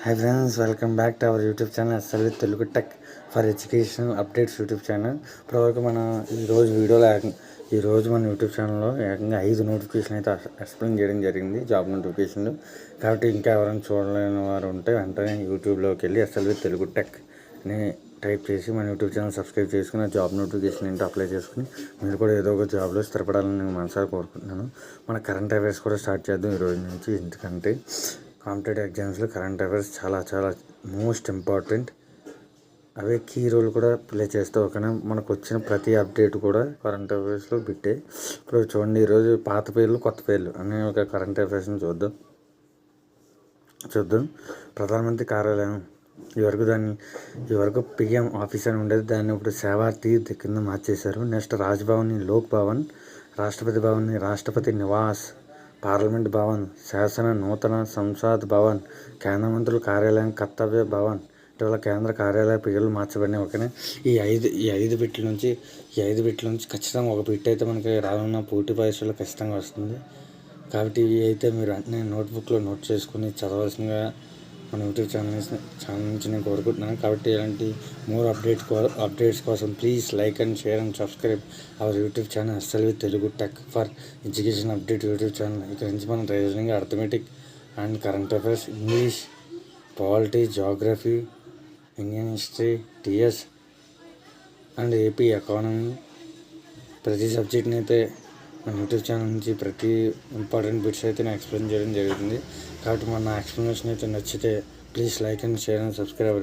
Hi friends, welcome back to our YouTube channel SLV Telugu tech for educational updates YouTube channel. ఇప్పటివరకు మన ఈరోజు మన YouTube ఛానల్లో ఏకంగా 5 నోటిఫికేషన్ అయితే ఎక్స్ప్లెయిన్ చేయడం జరిగింది, జాబ్ నోటిఫికేషన్లు. కాబట్టి ఇంకా ఎవరైనా చూడలేని వారు ఉంటే వెంటనే యూట్యూబ్లోకి వెళ్ళి ఎస్ఎల్వి తెలుగు టెక్ అని టైప్ చేసి మన యూట్యూబ్ ఛానల్ సబ్స్క్రైబ్ చేసుకుని ఆ జాబ్ నోటిఫికేషన్ ఏంటో అప్లై చేసుకుని మీరు కూడా ఏదో ఒక జాబ్లో స్థిరపడాలని నేను మనసారి కోరుకుంటున్నాను. మన కరెంట్ అఫైర్స్ కూడా స్టార్ట్ చేద్దాం ఈరోజు నుంచి. ఎందుకంటే కాంపిటేటివ్ ఎగ్జామ్స్లో కరెంట్ అఫైర్స్ చాలా చాలా మోస్ట్ ఇంపార్టెంట్. అవే కీ రోల్ కూడా ప్లే చేస్తూ ఓకేనా. మనకు వచ్చిన ప్రతి అప్డేట్ కూడా కరెంట్ అఫైర్స్లో బిట్టే. ఇప్పుడు చూడండి, ఈరోజు పాత పేర్లు కొత్త పేర్లు అనే ఒక కరెంట్ అఫైర్స్ని చూద్దాం. ప్రధానమంత్రి కార్యాలయం ఈ వరకు పిఎం ఆఫీస్ అని ఉండేది, దాన్ని ఇప్పుడు సేవా తీర్థ్ కింద మార్చేశారు. నెక్స్ట్ రాజ్భవన్ని లోక్ భవన్, రాష్ట్రపతి భవన్ని రాష్ట్రపతి నివాస్, పార్లమెంట్ భవన్, శాసన నూతన సంసద్ భవన్, కేంద్ర మంత్రుల కార్యాలయం కర్తవ్య భవన్, ఇటీవల కేంద్ర కార్యాలయ పేర్లు మార్చబడినాయి ఓకేనా. ఈ ఐదు బిట్ల నుంచి ఖచ్చితంగా ఒక బిట్ అయితే మనకి రానున్న పోటీ పరీక్షలో ఖచ్చితంగా వస్తుంది. కాబట్టి ఇవి అయితే మీరు వెంటనే నోట్బుక్లో నోట్ చేసుకుని చదవాల్సిందిగా మన యూట్యూబ్ ఛానల్ నుంచి నేను కోరుకుంటున్నాను. కాబట్టి ఇలాంటి మోర్ అప్డేట్స్ కోసం please like and share and subscribe our YouTube channel SLV Telugu tech for education update YouTube channel. ఇక్కడ నుంచి మనం reasoning, arithmetic and current affairs, English, polity, geography, Indian history, TS and AP economy ప్రతి సబ్జెక్ట్ని అయితే మన YouTube channel నుంచి ప్రతి important bits అయితే నేను ఎక్స్ప్లెయిన్ చేయడం జరుగుతుంది. కాబట్టి మన ఎక్స్ప్లెనేషన్ అయితే నచ్చితే please like and share and subscribe.